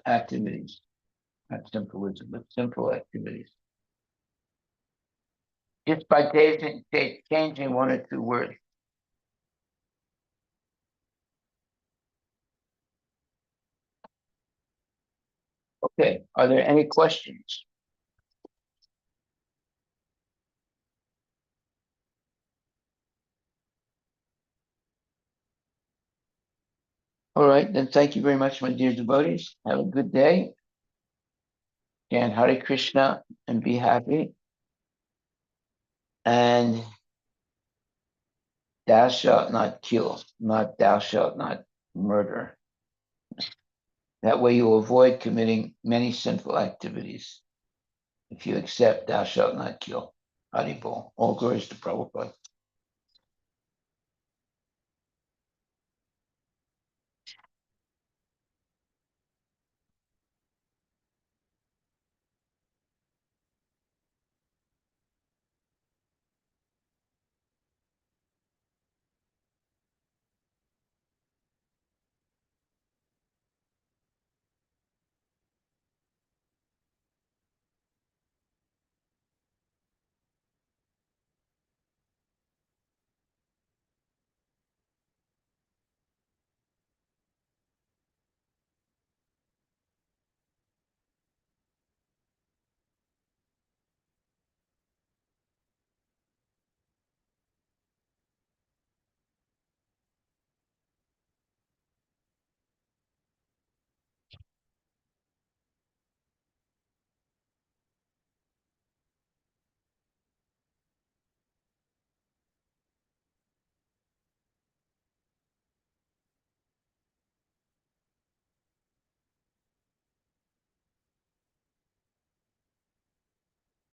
activities, not simplism, but simple activities. Just by changing one or two words. Okay, are there any questions? All right, then thank you very much, my dear devotees. Have a good day. And Hare Krishna and be happy. And thou shalt not kill, not thou shalt not murder. That way you avoid committing many sinful activities if you accept thou shalt not kill. Haribol. All glories to Prabhupada.